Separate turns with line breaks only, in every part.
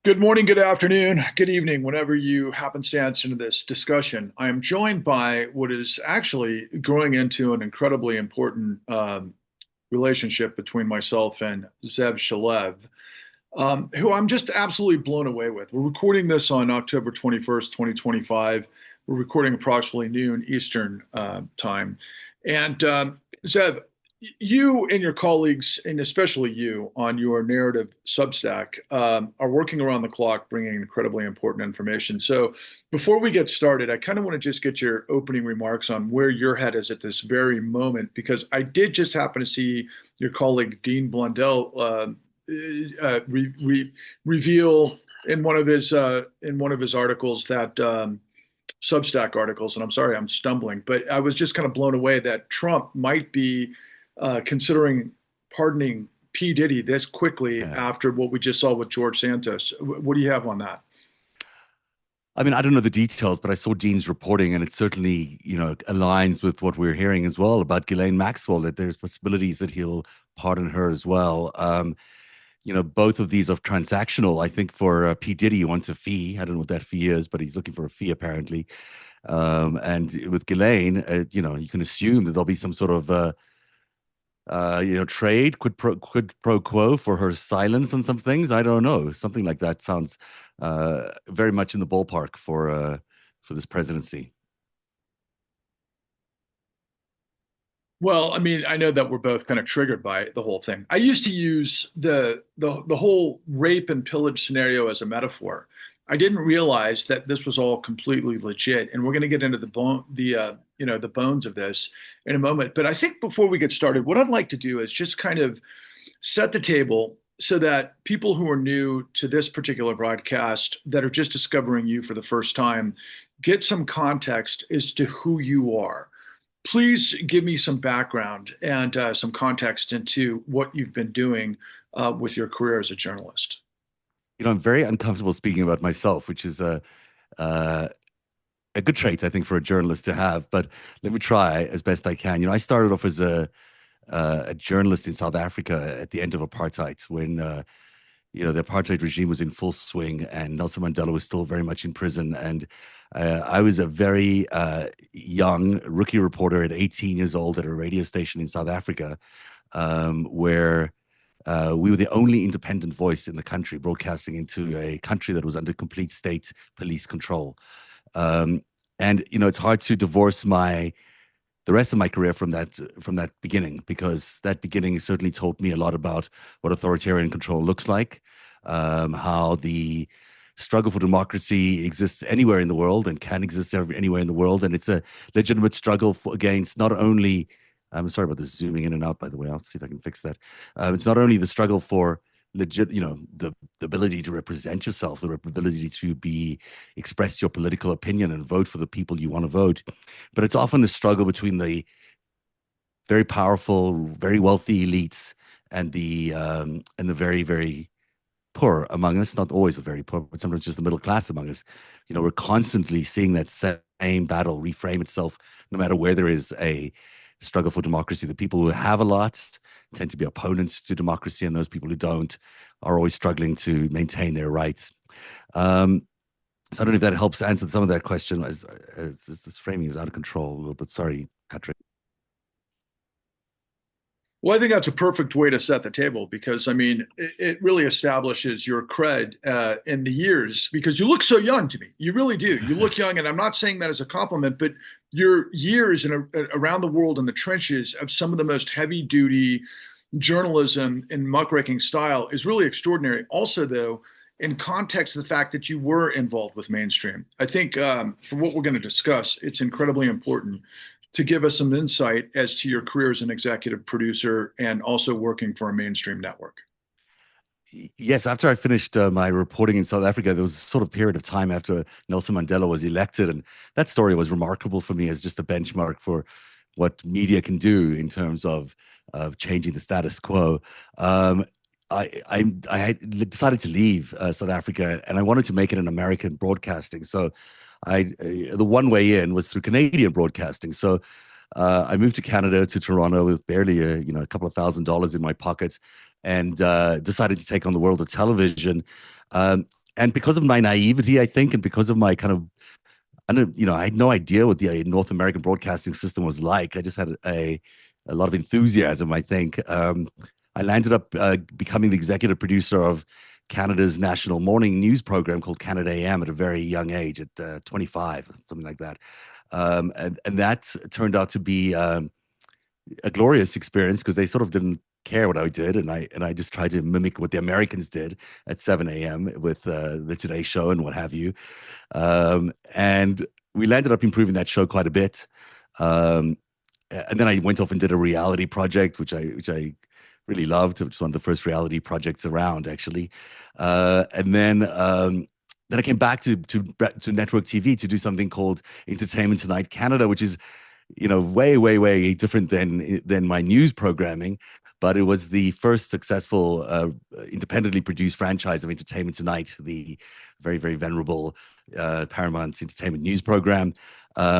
Good morning, good afternoon, good evening, whenever you happenstance into this discussion. I am joined by what is actually growing into an incredibly important relationship between myself and Zev Shalev, who I'm just absolutely blown away with. We're recording this on October 21st, 2025. We're recording approximately noon Eastern time. And Zev, you and your colleagues, and especially you on your narrative Substack, are working around the clock bringing incredibly important information. So before we get started, I kind of want to just get your opening remarks on where your head is at this very moment, because I did just happen to see your colleague Dean Blundell reveal in one of his articles that Substack articles, and I'm sorry I'm stumbling, but I was just kind of blown away that Trump might be considering pardoning P. Diddy this quickly
Yeah.
after what we just saw with George Santos. What do you have on that?
I mean, I don't know the details, but I saw Dean's reporting, and it certainly, aligns with what we're hearing as well about Ghislaine Maxwell, that there's possibilities that he'll pardon her as well. Both of these are transactional. I think for P. Diddy, he wants a fee. I don't know what that fee is, but he's looking for a fee apparently. And with Ghislaine, you can assume that there'll be some sort of trade, quid pro quo for her silence on some things. I don't know. Something like that sounds very much in the ballpark for this presidency.
Well, I mean, I know that we're both kind of triggered by the whole thing. I used to use the whole rape and pillage scenario as a metaphor. I didn't realize that this was all completely legit, and we're going to get into the bones of this in a moment. But I think before we get started, what I'd like to do is just kind of set the table so that people who are new to this particular broadcast that are just discovering you for the first time get some context as to who you are. Please give me some background and some context into what you've been doing with your career as a journalist.
I'm very uncomfortable speaking about myself, which is uh, a good trait, I think, for a journalist to have. But let me try as best I can. I started off as a journalist in South Africa at the end of apartheid, when the apartheid regime was in full swing, and Nelson Mandela was still very much in prison. And I was a very young rookie reporter at 18 years old at a radio station in South Africa, where we were the only independent voice in the country, broadcasting into a country that was under complete state police control. Um, and it's hard to divorce the rest of my career from that beginning, because that beginning certainly taught me a lot about what authoritarian control looks like, how the struggle for democracy exists anywhere in the world and can exist anywhere in the world, and it's a legitimate struggle against not only. I'm sorry about this zooming in and out, by the way. I'll see if I can fix that. It's not only the struggle for legit, the ability to represent yourself, the ability to express your political opinion and vote for the people you want to vote, but it's often a struggle between the very powerful, very wealthy elites and the very, very poor among us. Not always the very poor, but sometimes just the middle class among us. We're constantly seeing that same battle reframe itself, no matter where there is a struggle for democracy. The people who have a lot tend to be opponents to democracy, and those people who don't are always struggling to maintain their rights. Um, so I don't know if that helps answer some of that question. As this framing is out of control a little bit. Sorry, Patrick.
Well, I think that's a perfect way to set the table because, I mean, it really establishes your cred in the years because you look so young to me. You really do. You look young, and I'm not saying that as a compliment, but your years around the world in the trenches of some of the most heavy duty journalism in muckraking style is really extraordinary. Also, though, in context of the fact that you were involved with mainstream, I think for what we're going to discuss, it's incredibly important to give us some insight as to your career as an executive producer and also working for a mainstream network.
Yes, after I finished my reporting in South Africa, there was a sort of period of time after Nelson Mandela was elected, and that story was remarkable for me as just a benchmark for what media can do in terms of changing the status quo. I had decided to leave South Africa, and I wanted to make it an American broadcasting. So the one way in was through Canadian broadcasting. So I moved to Canada, to Toronto, with barely a couple of $1,000s in my pockets, and decided to take on the world of television. Um, and because of my naivety, I think, and because of my kind of, I don't, I had no idea what the North American broadcasting system was like. I just had a lot of enthusiasm, I think. I landed up becoming the executive producer of Canada's national morning news program called Canada AM at a very young age, at 25, something like that. And that turned out to be a glorious experience because they sort of didn't care what I did, and I just tried to mimic what the Americans did at 7 a.m. with the Today Show and what have you. And we landed up improving that show quite a bit. Um, and then I went off and did a reality project, which I really loved. It was one of the first reality projects around, actually. And then I came back to network TV to do something called Entertainment Tonight Canada, which is way, way, way different than my news programming. But it was the first successful independently produced franchise of Entertainment Tonight, the very, very venerable Paramount entertainment news program,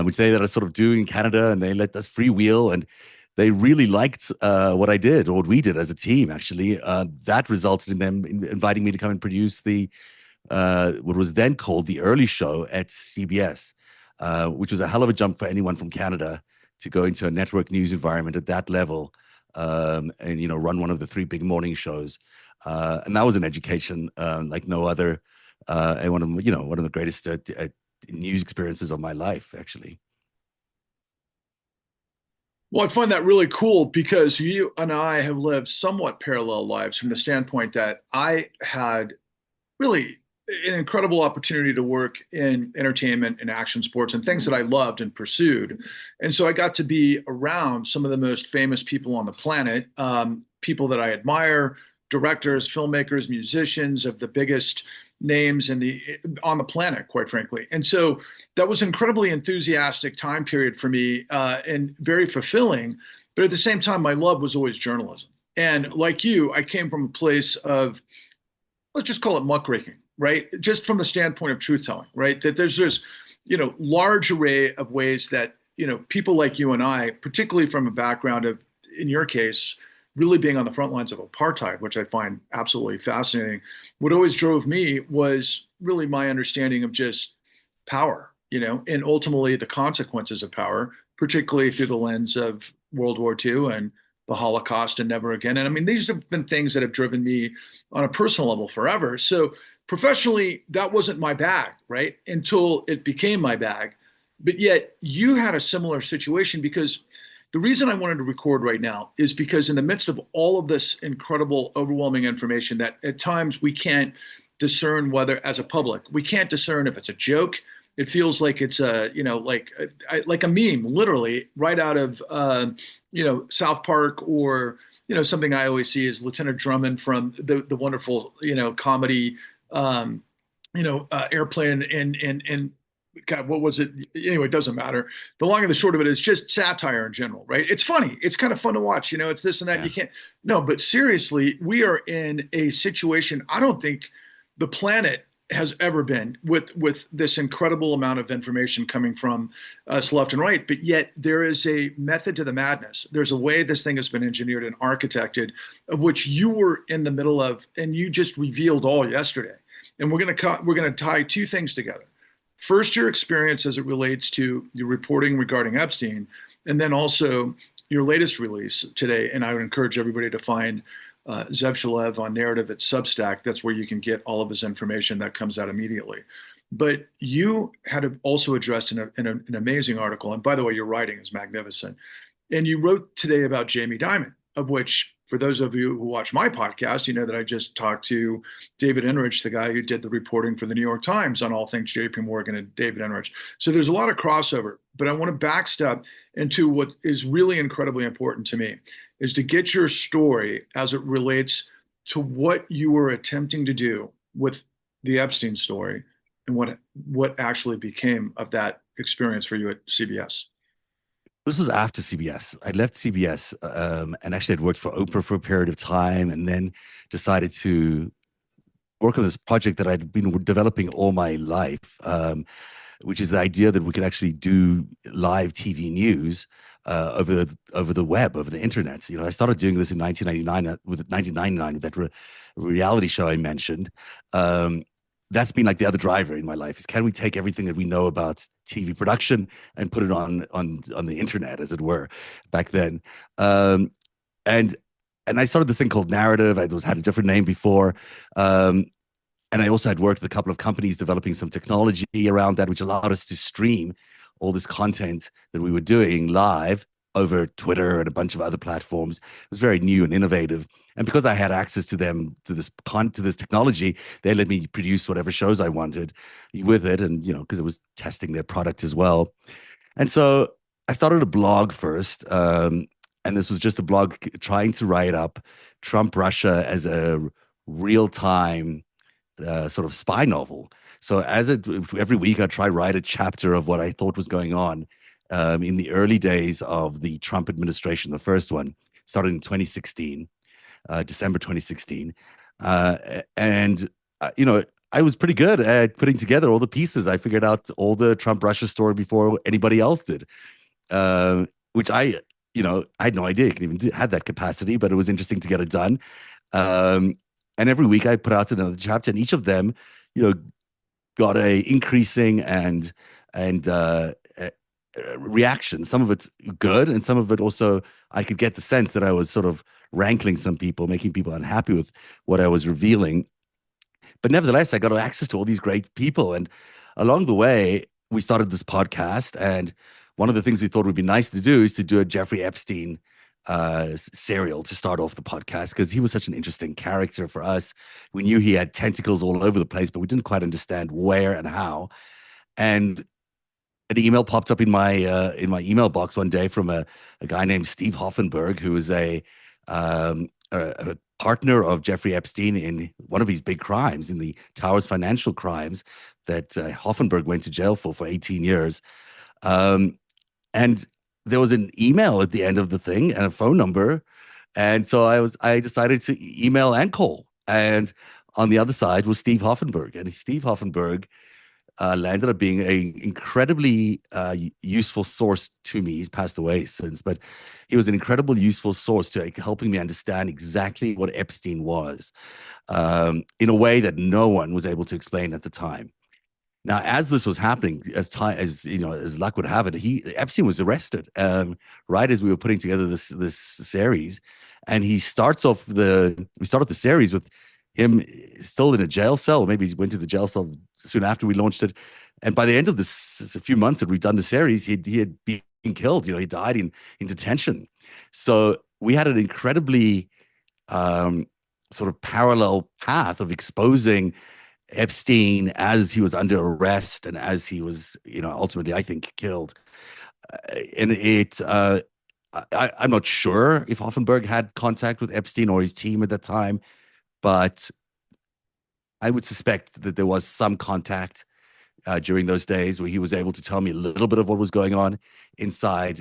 which they let us sort of do in Canada, and they let us freewheel, and they really liked what I did, or what we did as a team, actually. That resulted in them inviting me to come and produce what was then called the early show at CBS, which was a hell of a jump for anyone from Canada to go into a network news environment at that level, and run one of the three big morning shows. And that was an education like no other, and one of the greatest news experiences of my life, actually.
Well, I find that really cool because you and I have lived somewhat parallel lives from the standpoint that I had really an incredible opportunity to work in entertainment and action sports and things that I loved and pursued. And so I got to be around some of the most famous people on the planet, people that I admire, directors, filmmakers, musicians of the biggest names on the planet, quite frankly. And so that was an incredibly enthusiastic time period for me, and very fulfilling. But at the same time, my love was always journalism. And like you, I came from a place of, let's just call it muckraking, right? Just from the standpoint of truth telling, right? That there's this, large array of ways that, people like you and I, particularly from a background of, in your case, really being on the front lines of apartheid, which I find absolutely fascinating. What always drove me was really my understanding of just power, and ultimately the consequences of power, particularly through the lens of World War II and the Holocaust and never again. And I mean, these have been things that have driven me on a personal level forever. So professionally, that wasn't my bag, right? Until it became my bag. But yet you had a similar situation, because the reason I wanted to record right now is because in the midst of all of this incredible, overwhelming information that at times we can't discern whether, as a public, we can't discern if it's a joke. It feels like it's like a meme, literally right out of South Park, or something I always see is Lieutenant Drummond from the wonderful comedy Airplane, and God, what was it? Anyway, it doesn't matter. The long and the short of it is just satire in general, right? It's funny. It's kind of fun to watch. It's this and that.
Yeah.
You can't. No, but seriously, we are in a situation I don't think the planet has ever been, with this incredible amount of information coming from us left and right. But yet there is a method to the madness. There's a way this thing has been engineered and architected, of which you were in the middle of, and you just revealed all yesterday. And we're gonna tie two things together. First, your experience as it relates to your reporting regarding Epstein, and then also your latest release today. And I would encourage everybody to find Zev Shalev on Narrative at Substack. That's where you can get all of his information that comes out immediately. But you had also addressed in an amazing article, and by the way, your writing is magnificent. And you wrote today about Jamie Dimon, of which, for those of you who watch my podcast, you know that I just talked to David Enrich, the guy who did the reporting for the New York Times on all things JP Morgan, and David Enrich. So there's a lot of crossover, but I want to backstep into what is really incredibly important to me, is to get your story as it relates to what you were attempting to do with the Epstein story, and what actually became of that experience for you at CBS.
This was after CBS. I left CBS, and actually I'd worked for Oprah for a period of time, and then decided to work on this project that I'd been developing all my life, which is the idea that we could actually do live TV news over the web, over the internet. I started doing this in 1999 with that reality show I mentioned. that's been like the other driver in my life is, can we take everything that we know about TV production and put it on the internet, as it were, back then. Um, and and I started this thing called Narrative. I was had a different name before. Um, and I also had worked with a couple of companies developing some technology around that, which allowed us to stream all this content that we were doing live over Twitter and a bunch of other platforms. It was very new and innovative. And because I had access to them to this technology, they let me produce whatever shows I wanted with it, and because it was testing their product as well. And so I started a blog first, and this was just a blog trying to write up Trump Russia as a real time sort of spy novel. So every week I try write a chapter of what I thought was going on in the early days of the Trump administration. The first one started in 2016, December 2016, and I was pretty good at putting together all the pieces. I figured out all the Trump Russia story before anybody else did, which I had no idea you could even had that capacity, but it was interesting to get it done. Um, and every week I put out another chapter, and each of them, you know, got a increasing and reaction. Some of it's good, and some of it also I could get the sense that I was sort of rankling some people, making people unhappy with what I was revealing. But nevertheless, I got access to all these great people, and along the way, we started this podcast. And one of the things we thought would be nice to do is to do a Jeffrey Epstein serial to start off the podcast, because he was such an interesting character for us. We knew he had tentacles all over the place, but we didn't quite understand where and how. And an email popped up in my email box one day from a guy named Steve Hoffenberg, who was a partner of Jeffrey Epstein in one of his big crimes, in the Towers financial crimes that Hoffenberg went to jail for 18 years. And there was an email at the end of the thing and a phone number. And so I decided to email and call. And on the other side was Steve Hoffenberg. And Steve Hoffenberg landed up being a incredibly useful source to me. He's passed away since, but he was an incredible useful source to helping me understand exactly what Epstein was, in a way that no one was able to explain at the time. Now, as this was happening, as luck would have it, Epstein was arrested right as we were putting together this series, and we start off the series with him still in a jail cell. Maybe he went to the jail cell soon after we launched it, and by the end of this, a few months that we've done the series, he had been killed. He died in detention. So we had an incredibly sort of parallel path of exposing Epstein as he was under arrest and as he was, ultimately, I think, killed. And I'm not sure if Hoffenberg had contact with Epstein or his team at that time, but I would suspect that there was some contact during those days where he was able to tell me a little bit of what was going on inside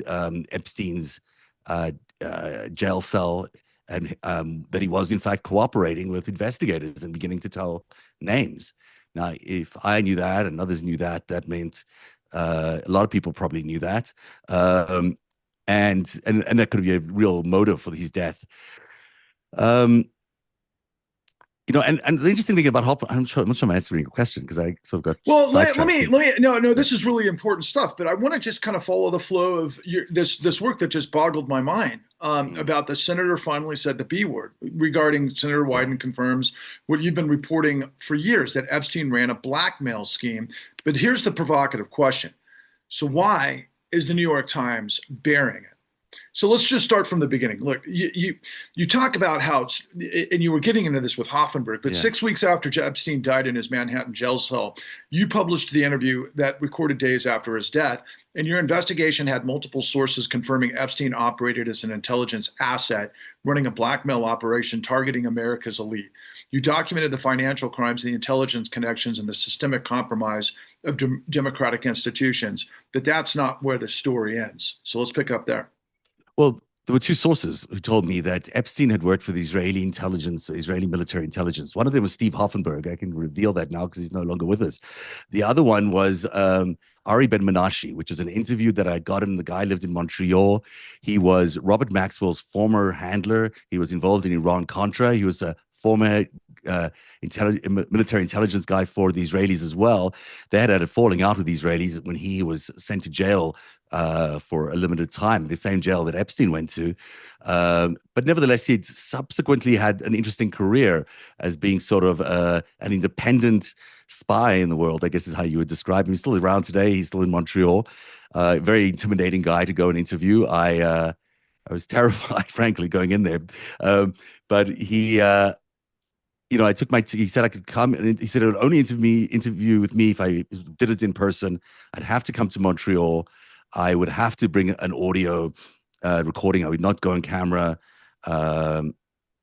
Epstein's jail cell, and that he was in fact cooperating with investigators and beginning to tell names. Now, if I knew that and others knew that, that meant a lot of people probably knew that, and that could be a real motive for his death. And the interesting thing about Hopper, I'm not sure I'm answering your question because I sort of got
Well,
sidetracked.
no, this is really important stuff, but I want to just kind of follow the flow of this work that just boggled my mind about the senator finally said the B word regarding Senator Wyden confirms what you've been reporting for years, that Epstein ran a blackmail scheme. But here's the provocative question. So why is the New York Times bearing it? So let's just start from the beginning. Look, you talk about how, and you were getting into this with Hoffenberg, but 6 weeks after Epstein died in his Manhattan jail cell, you published the interview that recorded days after his death, and your investigation had multiple sources confirming Epstein operated as an intelligence asset, running a blackmail operation targeting America's elite. You documented the financial crimes, the intelligence connections, and the systemic compromise of democratic institutions, but that's not where the story ends. So let's pick up there.
Well, there were two sources who told me that Epstein had worked for the Israeli intelligence, Israeli military intelligence. One of them was Steve Hoffenberg. I can reveal that now because he's no longer with us. The other one was Ari Ben Menashe, which is an interview that I got, and the guy lived in Montreal. He was Robert Maxwell's former handler. He was involved in Iran-Contra. He was a former military intelligence guy for the Israelis as well. They had a falling out with the Israelis when he was sent to jail for a limited time, the same jail that Epstein went to. But nevertheless, he'd subsequently had an interesting career as being sort of an independent spy in the world, I guess is how you would describe him. He's still around today. He's still in Montreal. Very intimidating guy to go and interview. I was terrified, frankly, going in there. But I took he said I could come, and he said it would only interview with me if I did it in person. I'd have to come to Montreal. I would have to bring an audio recording. I would not go on camera. No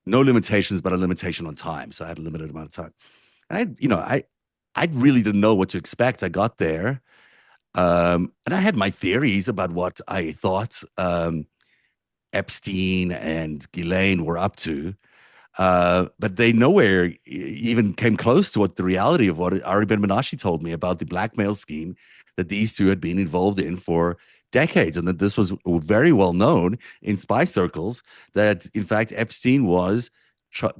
limitations, but a limitation on time. So I had a limited amount of time. And I really didn't know what to expect. I got there, and I had my theories about what I thought Epstein and Ghislaine were up to. But they nowhere even came close to what the reality of what Ari Ben-Menashe told me about the blackmail scheme that these two had been involved in for decades, and that this was very well known in spy circles, that in fact Epstein was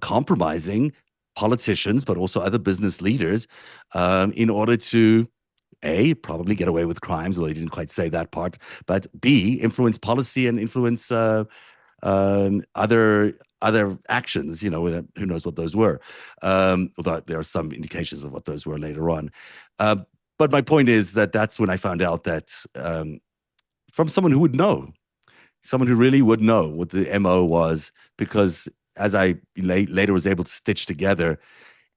compromising politicians, but also other business leaders in order to probably get away with crimes, although he didn't quite say that part, but B, influence policy and influence other actions, who knows what those were. Although there are some indications of what those were later on. But my point is that that's when I found out that from someone who would know, someone who really would know what the MO was, because as I later was able to stitch together,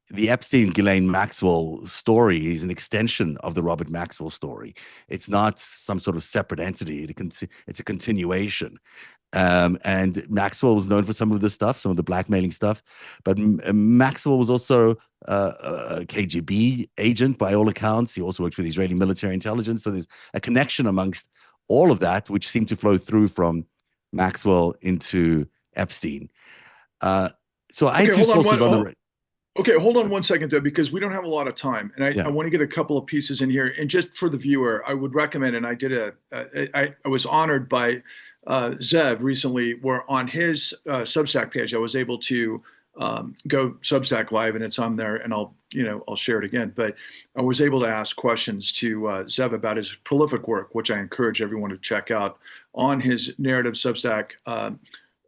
the Epstein-Ghislaine Maxwell story is an extension of the Robert Maxwell story. It's not some sort of separate entity. It's a continuation. And Maxwell was known for some of this stuff, some of the blackmailing stuff, but Maxwell was also a KGB agent by all accounts. He also worked for the Israeli military intelligence. So there's a connection amongst all of that, which seemed to flow through from Maxwell into Epstein. So I had two sources on the.
Okay, hold on one second though, because we don't have a lot of time, and I want to get a couple of pieces in here. And just for the viewer, I would recommend, and I was honored by Zev recently, where on his Substack page, I was able to go Substack Live, and it's on there, and I'll share it again. But I was able to ask questions to Zev about his prolific work, which I encourage everyone to check out on his narrative Substack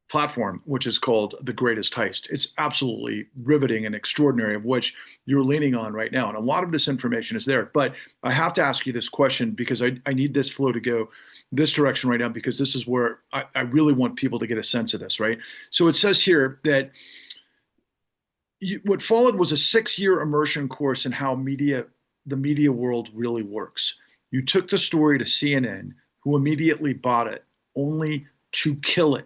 platform, which is called The Greatest Heist. It's absolutely riveting and extraordinary, of which you're leaning on right now. And a lot of this information is there. But I have to ask you this question, because I need this flow to go this direction right now, because this is where I really want people to get a sense of this, right? So it says here that what followed was a 6-year immersion course in how the media world really works. You took the story to CNN, who immediately bought it, only to kill it.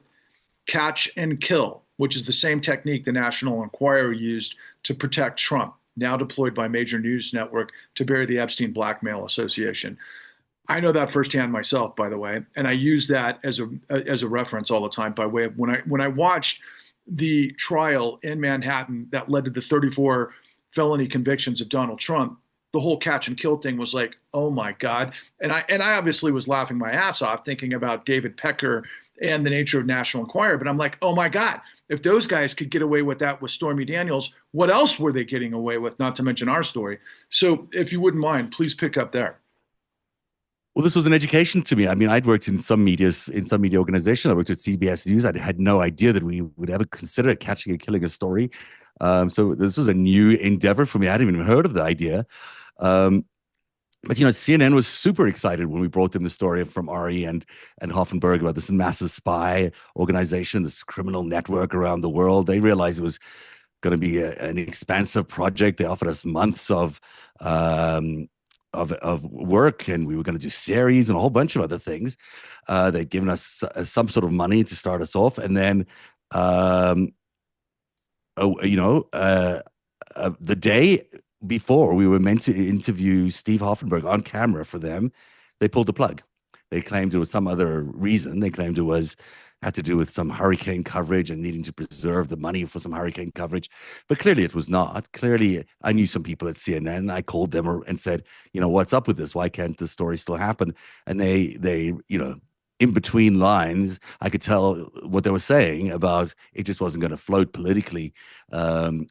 Catch and kill, which is the same technique the National Enquirer used to protect Trump, now deployed by major news network to bury the Epstein Blackmail Association. I know that firsthand myself, by the way, and I use that as a reference all the time, by way of when I watched the trial in Manhattan that led to the 34 felony convictions of Donald Trump. The whole catch and kill thing was like, oh my God. And I obviously was laughing my ass off thinking about David Pecker and the nature of National Enquirer. But I'm like, oh my God, if those guys could get away with that with Stormy Daniels, what else were they getting away with? Not to mention our story. So if you wouldn't mind, please pick up there.
Well, this was an education to me. I mean, I'd worked in some media organization. I worked at CBS News. I had no idea that we would ever consider catching and killing a story. So this was a new endeavor for me. I hadn't even heard of the idea. But CNN was super excited when we brought them the story from Ari and Hoffenberg about this massive spy organization, this criminal network around the world. They realized it was going to be an expansive project. They offered us months of work, and we were going to do series and a whole bunch of other things. They'd given us some sort of money to start us off, and then the day before we were meant to interview Steve Hoffenberg on camera for them, they pulled the plug. They claimed it was some other reason. They claimed it had to do with some hurricane coverage and needing to preserve the money for some hurricane coverage. But clearly it was not. Clearly, I knew some people at CNN. I called them and said, what's up with this? Why can't this story still happen? And they in between lines, I could tell what they were saying about it just wasn't going to float politically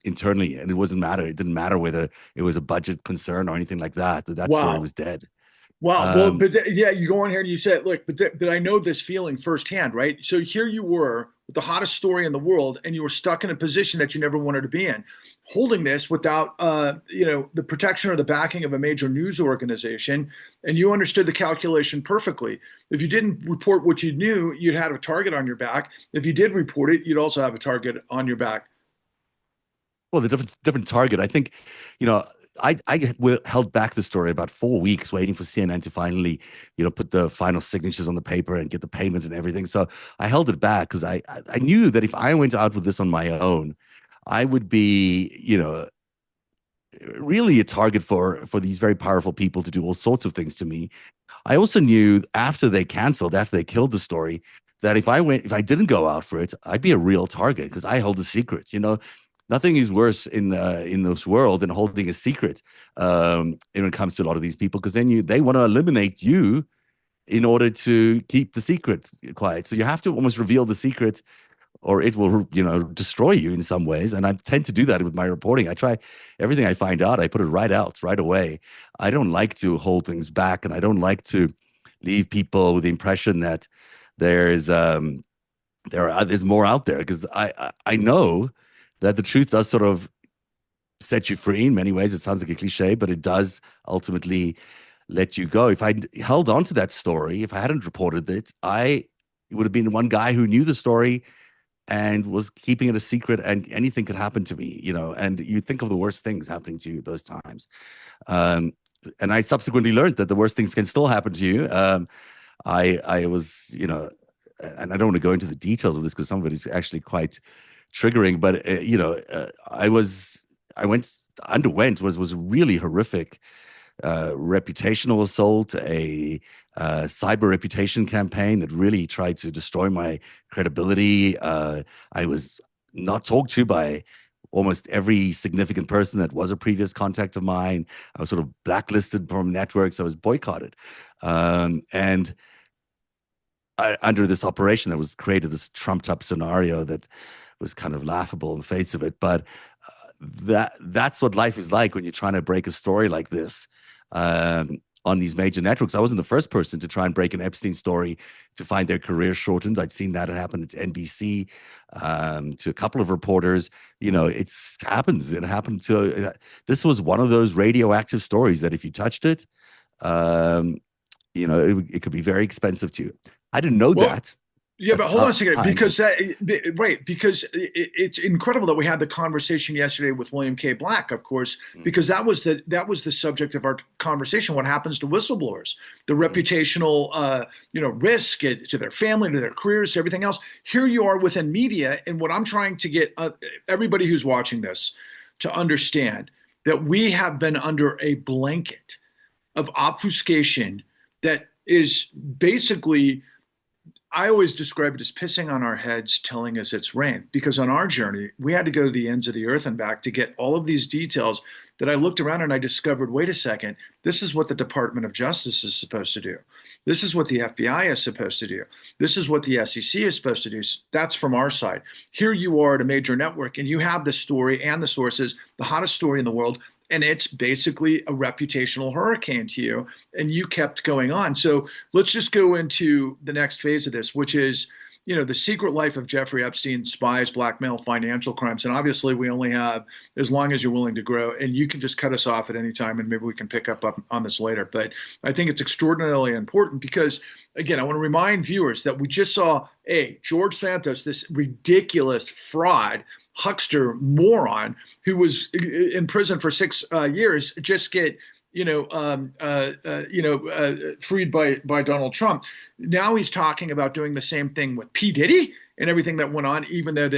internally, and it wasn't matter. It didn't matter whether it was a budget concern or anything like that. That story
Wow.
was dead.
Wow. Well,
Um,
yeah, you go on here and you said, look, but I know this feeling firsthand, right? So here you were with the hottest story in the world, and you were stuck in a position that you never wanted to be in, holding this without, the protection or the backing of a major news organization, and you understood the calculation perfectly. If you didn't report what you knew, you'd have a target on your back. If you did report it, you'd also have a target on your back.
well, the different target. I think, you know, held back the story about 4 weeks, waiting for CNN to finally, put the final signatures on the paper and get the payment and everything. So I held it back because I knew that if I went out with this on my own, I would be, really a target for these very powerful people to do all sorts of things to me. I also knew after they killed the story, that if I didn't go out for it, I'd be a real target because I held a secret. Nothing is worse in this world than holding a secret when it comes to a lot of these people, because then they want to eliminate you in order to keep the secret quiet. So you have to almost reveal the secret, or it will, destroy you in some ways. And I tend to do that with my reporting. I try everything I find out, I put it right out right away. I don't like to hold things back, and I don't like to leave people with the impression that there's there's more out there, because I know that the truth does sort of set you free in many ways. It sounds like a cliche, but it does ultimately let you go. If I held on to that story, if I hadn't reported it, I would have been one guy who knew the story and was keeping it a secret, and anything could happen to me, and you think of the worst things happening to you those times. Um, and I subsequently learned that the worst things can still happen to you. I was, and I don't want to go into the details of this because some of it is actually quite triggering, but I underwent was a really horrific reputational assault, a cyber reputation campaign that really tried to destroy my credibility. I was not talked to by almost every significant person that was a previous contact of mine. I was sort of blacklisted from networks. I was boycotted. And under this operation that was created, this trumped up scenario that was kind of laughable in the face of it. But that's what life is like when you're trying to break a story like this on these major networks. I wasn't the first person to try and break an Epstein story to find their career shortened. I'd seen that happen at NBC to a couple of reporters. It happens. It happened to. This was one of those radioactive stories that if you touched it, it could be very expensive to you. I didn't know
Well,
that
yeah,
at
but
the
hold on a second,
time, but
because right, because it's incredible that we had the conversation yesterday with William K. Black, of course,
mm,
because that was the subject of our conversation. What happens to whistleblowers, the
mm,
reputational, risk to their family, to their careers, to everything else. Here you are within media, and what I'm trying to get everybody who's watching this to understand that we have been under a blanket of obfuscation that is basically, I always describe it as pissing on our heads, telling us it's rain. Because on our journey, we had to go to the ends of the earth and back to get all of these details that I looked around and I discovered, wait a second, this is what the Department of Justice is supposed to do. This is what the FBI is supposed to do. This is what the SEC is supposed to do. That's from our side. Here you are at a major network and you have the story and the sources, the hottest story in the world, and it's basically a reputational hurricane to you, and you kept going on. So let's just go into the next phase of this, which is, the secret life of Jeffrey Epstein, spies, blackmail, financial crimes. And obviously, we only have as long as you're willing to grow, and you can just cut us off at any time, and maybe we can pick up on this later. But I think it's extraordinarily important because, again, I want to remind viewers that we just saw George Santos, this ridiculous fraud huckster moron who was in prison for 6 years, just get freed by Donald Trump. Now he's talking about doing the same thing with P. Diddy and everything that went on, even though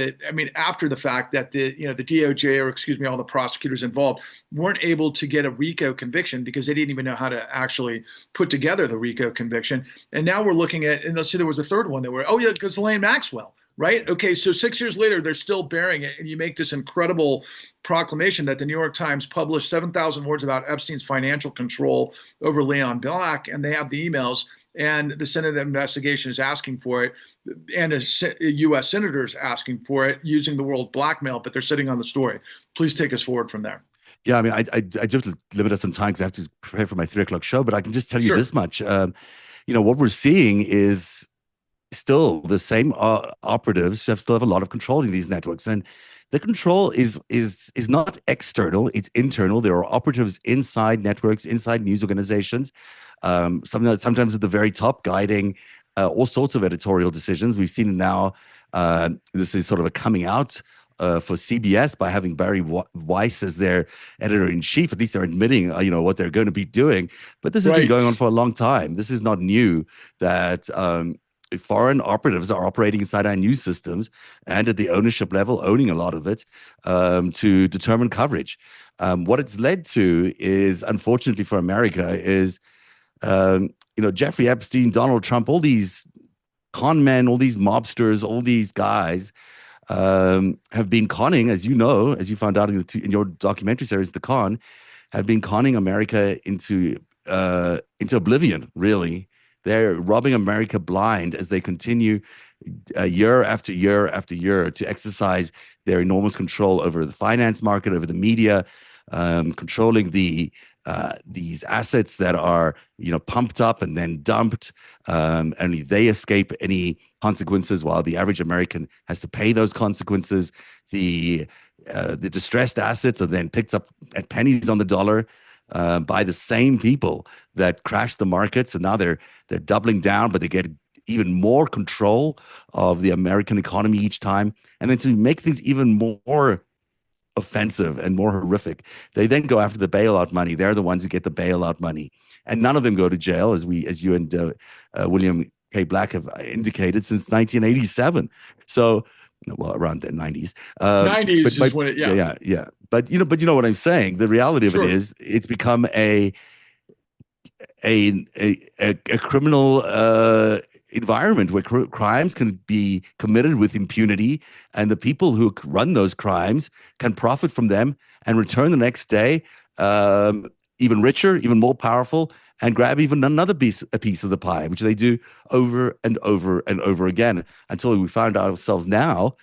after the fact that the DOJ, or excuse me, all the prosecutors involved weren't able to get a RICO conviction because they didn't even know how to actually put together the RICO conviction. And now we're looking at, and let's see, there was a third one that were, because Ghislaine Maxwell. Right. Okay. So 6 years later, they're still bearing it. And you make this incredible proclamation that the New York Times published 7,000 words about Epstein's financial control over Leon Black. And they have the emails. and the Senate investigation is asking for it, and a U.S. senator is asking for it using the word blackmail, but they're sitting on the story. Please take us forward from there.
Yeah, I mean, I just limited some time because I have to prepare for my 3 o'clock show, but I can just tell you
Sure.
this much. What we're seeing is still the same operatives have still have a lot of control in these networks, and the control is not external; it's internal. There are operatives inside networks, inside news organizations, sometimes at the very top, guiding all sorts of editorial decisions. We've seen it now. This is sort of a coming out. For CBS by having Barry Weiss as their editor in chief. At least they're admitting, what they're going to be doing. But this has been
Right.
going on for a long time. This is not new that foreign operatives are operating inside our news systems and at the ownership level, owning a lot of it to determine coverage. What it's led to is, unfortunately for America, is Jeffrey Epstein, Donald Trump, all these con men, all these mobsters, all these guys have been conning, as you know, as you found out in your documentary series, The Con, have been conning America into oblivion. Really, they're robbing America blind as they continue year after year after year to exercise their enormous control over the finance market, over the media, controlling these assets that are pumped up and then dumped. Only they escape any consequences, while the average American has to pay those consequences. The distressed assets are then picked up at pennies on the dollar by the same people that crashed the market. So now they're doubling down, but they get even more control of the American economy each time. And then to make things even more offensive and more horrific, they then go after the bailout money. They're the ones who get the bailout money, and none of them go to jail, as you and William K. Black have indicated, since 1987. So, well, around the 90s.
90s is
But
when it,
yeah,
yeah,
yeah, yeah. But what I'm saying. The reality of it
sure.
is, it's become a criminal environment where crimes can be committed with impunity, and the people who run those crimes can profit from them and return the next day even richer, even more powerful, and grab even a piece of the pie, which they do over and over and over again until we find ourselves now,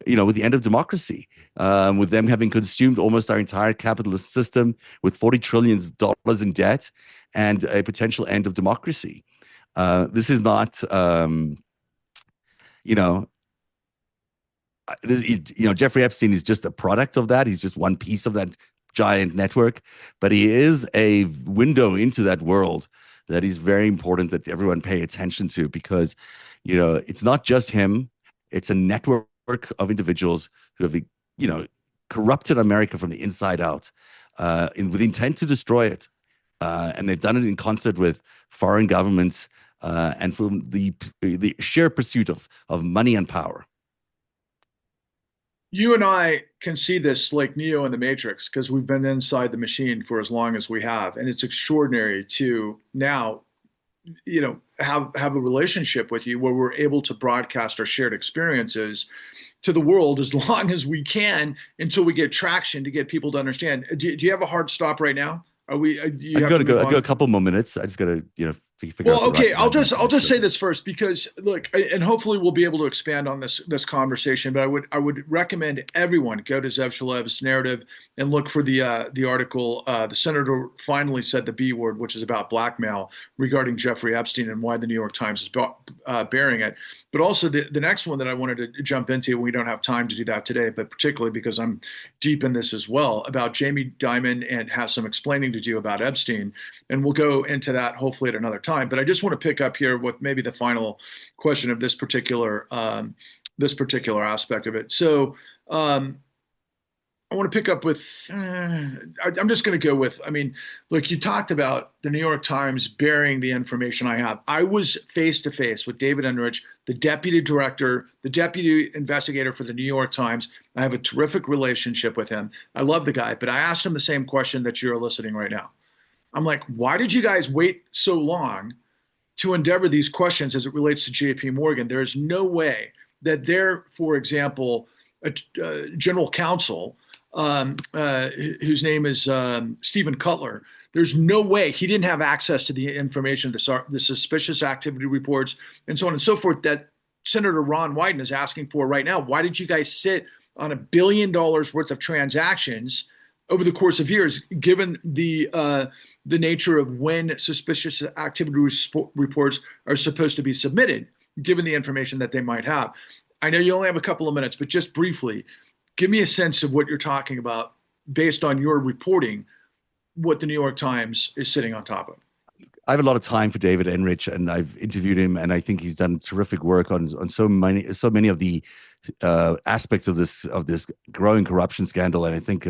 with the end of democracy, with them having consumed almost our entire capitalist system, with $40 trillion in debt, and a potential end of democracy. This is not, you know, Jeffrey Epstein is just a product of that. He's just one piece of that giant network, but he is a window into that world that is very important that everyone pay attention to, because, it's not just him. It's a network of individuals who have, corrupted America from the inside out, with intent to destroy it. And they've done it in concert with foreign governments, and for the sheer pursuit of money and power.
You and I can see this like Neo in the Matrix because we've been inside the machine for as long as we have. And it's extraordinary to now, have a relationship with you where we're able to broadcast our shared experiences to the world as long as we can until we get traction to get people to understand. Do you have a hard stop right now? Do you
I
have
got
to
to
move
go. I got a
on?
couple more minutes. I just got to, figure out
Well,
the
okay, I'll
right
just
message.
I'll just
So,
say this first because look, and hopefully we'll be able to expand on this conversation. But I would recommend everyone go to Zev Shalev's narrative and look for the article. The senator finally said the B word, which is about blackmail regarding Jeffrey Epstein and why the New York Times is bearing it. But also the next one that I wanted to jump into, we don't have time to do that today, but particularly because I'm deep in this as well, about Jamie Dimon and have some explaining to do about Epstein. And we'll go into that hopefully at another time. But I just want to pick up here with maybe the final question of this particular aspect of it. So I want to pick up with. I'm just going to go with. I mean, look, you talked about the New York Times bearing the information I have. I was face to face with David Enrich, the deputy director, the deputy investigator for the New York Times. I have a terrific relationship with him. I love the guy, but I asked him the same question that you're eliciting right now. I'm like, why did you guys wait so long to endeavor these questions as it relates to JP Morgan? There's no way that their, for example, a general counsel, whose name is Stephen Cutler, There's no way he didn't have access to the information, the suspicious activity reports, and so on and so forth that Senator Ron Wyden is asking for right now. Why did you guys sit on $1 billion worth of transactions over the course of years, given the nature of when suspicious activity reports are supposed to be submitted, given the information that they might have? I know you only have a couple of minutes, but just briefly, give me a sense of what you're talking about based on your reporting, what the New York Times is sitting on top of.
I have a lot of time for David Enrich, and I've interviewed him, and I think he's done terrific work on so many of the aspects of this growing corruption scandal. And I think,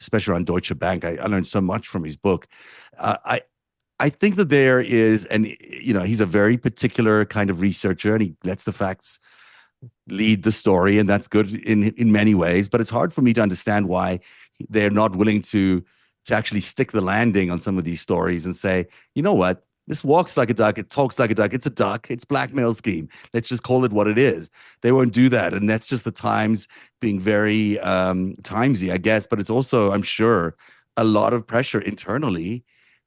especially around Deutsche Bank, I learned so much from his book. I think that there is, and he's a very particular kind of researcher, and he lets the facts lead the story, and that's good in many ways. But it's hard for me to understand why they're not willing to actually stick the landing on some of these stories and say, you know what, this walks like a duck, it talks like a duck, it's a duck, it's blackmail scheme. Let's just call it what it is. They won't do that. And that's just the Times being very timesy, I guess. But it's also, I'm sure, a lot of pressure internally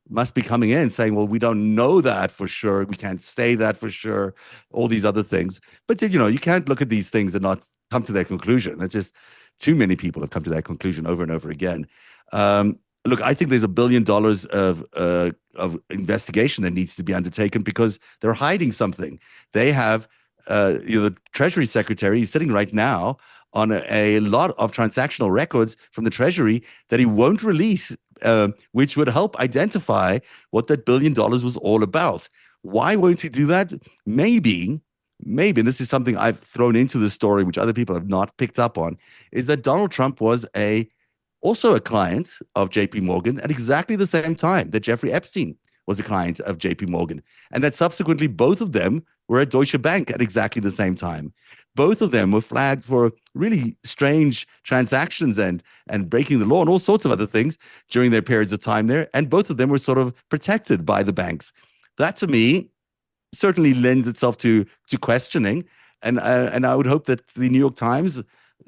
must be coming in saying, well, we don't know that for sure. We can't say that for sure. All these other things. But, you can't look at these things and not come to that conclusion. It's just too many people have come to that conclusion over and over again. Look, I think there's $1 billion of investigation that needs to be undertaken because they're hiding something. They have, the Treasury Secretary is sitting right now on a lot of transactional records from the Treasury that he won't release, which would help identify what that $1 billion was all about. Why won't he do that? Maybe, and this is something I've thrown into the story, which other people have not picked up on, is that Donald Trump was also a client of JP Morgan at exactly the same time that Jeffrey Epstein was a client of JP Morgan, and that subsequently both of them were at Deutsche Bank at exactly the same time. Both of them were flagged for really strange transactions and breaking the law and all sorts of other things during their periods of time there, and both of them were sort of protected by the banks. That, to me, certainly lends itself to questioning, and I would hope that the New York Times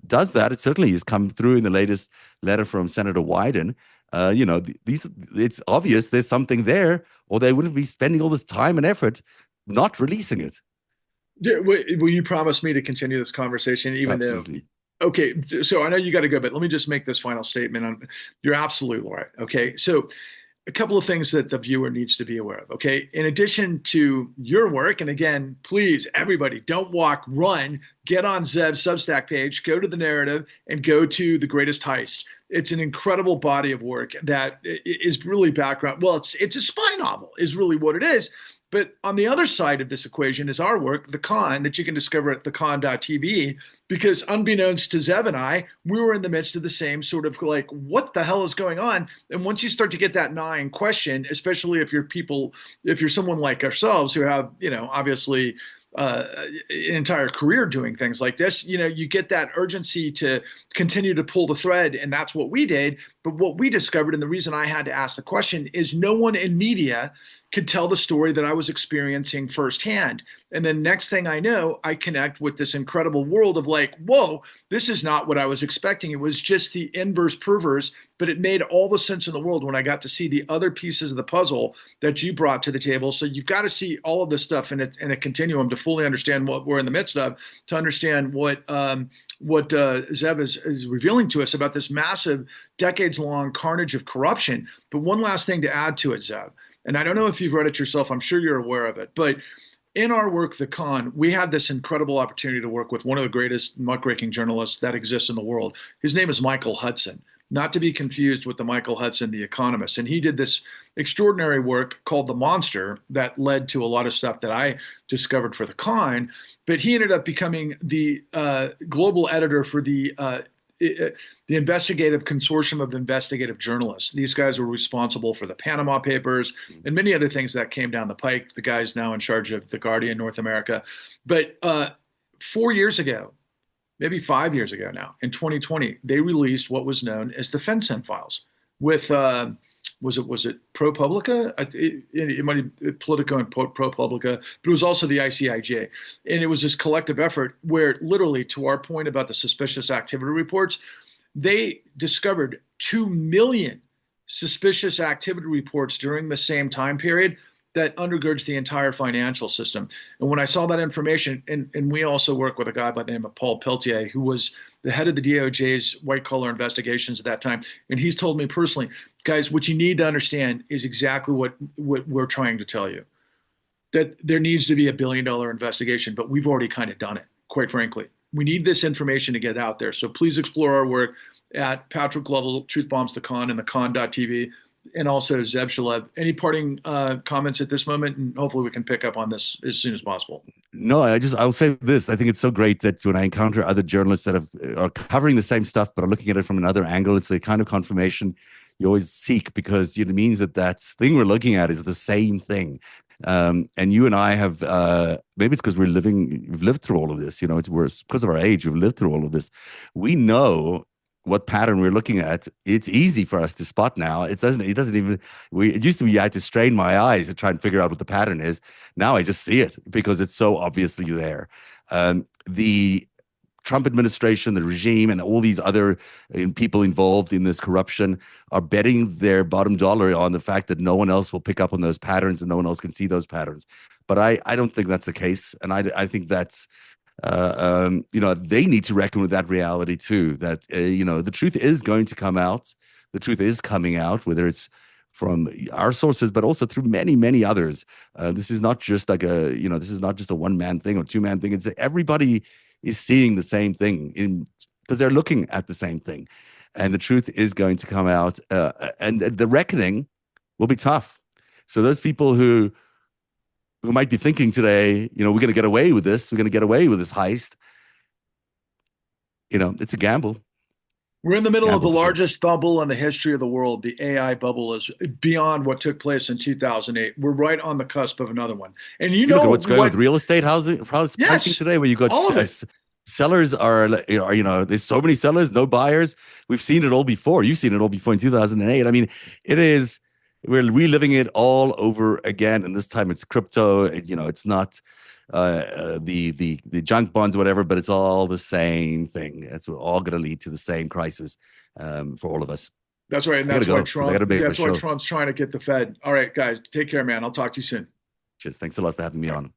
does that. It certainly has come through in the latest letter from Senator Wyden. It's obvious there's something there, or they wouldn't be spending all this time and effort not releasing it.
Will you promise me to continue this conversation, even
Absolutely.
though? Okay, so I know you got to go, but let me just make this final statement. You're absolutely right. Okay, so a couple of things that the viewer needs to be aware of. Okay, in addition to your work, and again, please, everybody, don't walk, run. Get on Zev's Substack page, go to the narrative, and go to The Greatest Heist. It's an incredible body of work that is really background. Well, it's a spy novel, is really what it is. But on the other side of this equation is our work, The Con, that you can discover at thecon.tv, because unbeknownst to Zev and I, we were in the midst of the same sort of like, what the hell is going on? And once you start to get that gnawing question, especially if you're someone like ourselves who have, obviously an entire career doing things like this, you get that urgency to continue to pull the thread. And that's what we did. But what we discovered, and the reason I had to ask the question, is no one in media could tell the story that I was experiencing firsthand. And then next thing I know, I connect with this incredible world of like, whoa, this is not what I was expecting. It was just the inverse perverse, but it made all the sense in the world when I got to see the other pieces of the puzzle that you brought to the table. So you've got to see all of this stuff in a continuum to fully understand what we're in the midst of, to understand what Zev is revealing to us about this massive decades-long carnage of corruption. But one last thing to add to it, Zev, and I don't know if you've read it yourself, I'm sure you're aware of it, but in our work, The Con, we had this incredible opportunity to work with one of the greatest muckraking journalists that exists in the world. His name is Michael Hudson, not to be confused with the Michael Hudson, the economist. And he did this extraordinary work called The Monster that led to a lot of stuff that I discovered for The Con. But he ended up becoming the global editor for the investigative consortium of investigative journalists. These guys were responsible for the Panama Papers and many other things that came down the pike. The guy's now in charge of The Guardian North America. But 4 years ago, maybe 5 years ago now, in 2020, they released what was known as the FinCEN files with, was it ProPublica? It might be Politico and ProPublica, but it was also the ICIJ. And it was this collective effort where literally, to our point about the suspicious activity reports, they discovered 2 million suspicious activity reports during the same time period that undergirds the entire financial system. And when I saw that information, and we also work with a guy by the name of Paul Peltier, who was the head of the DOJ's white collar investigations at that time, and he's told me personally, guys, what you need to understand is exactly what we're trying to tell you. That there needs to be $1 billion investigation, but we've already kind of done it, quite frankly. We need this information to get out there. So please explore our work at Patrick Lovell, Truth Bombs the Con, and the con.tv, and also Zev Shalev. Any parting comments at this moment? And hopefully we can pick up on this as soon as possible.
No, I'll say this. I think it's so great that when I encounter other journalists that are covering the same stuff, but are looking at it from another angle, it's the kind of confirmation you always seek, because it means that thing we're looking at is the same thing. And you and I have, maybe it's because we've lived through all of this, it's worse because of our age. We've lived through all of this. We know what pattern we're looking at. It's easy for us to spot now. It doesn't even, it used to be I had to strain my eyes to try and figure out what the pattern is. Now I just see it because it's so obviously there. The Trump administration, the regime, and all these other people involved in this corruption are betting their bottom dollar on the fact that no one else will pick up on those patterns and no one else can see those patterns. But I don't think that's the case. And I think that's, they need to reckon with that reality too, that, the truth is going to come out. The truth is coming out, whether it's from our sources, but also through many, many others. This is not just like this is not just a one-man thing or two-man thing. It's everybody is seeing the same thing because they're looking at the same thing. And the truth is going to come out, and the reckoning will be tough. So those people who might be thinking today, we're going to get away with this. We're going to get away with this heist. It's a gamble.
We're in the middle of the
for sure.
largest bubble in the history of the world. The AI bubble is beyond what took place in 2008. We're right on the cusp of another one. And
If you look at what's going on with real estate pricing
yes,
today, where you got
all of it.
sellers there's so many sellers, no buyers. We've seen it all before. You've seen it all before in 2008. I mean, we're reliving it all over again, and this time it's crypto. It's not the junk bonds, whatever, but it's all the same thing. It's all going to lead to the same crisis for all of us.
That's right, and that's why Trump's trying to get the Fed. All right, guys, take care, man. I'll talk to you soon.
Cheers. Thanks a lot for having me on.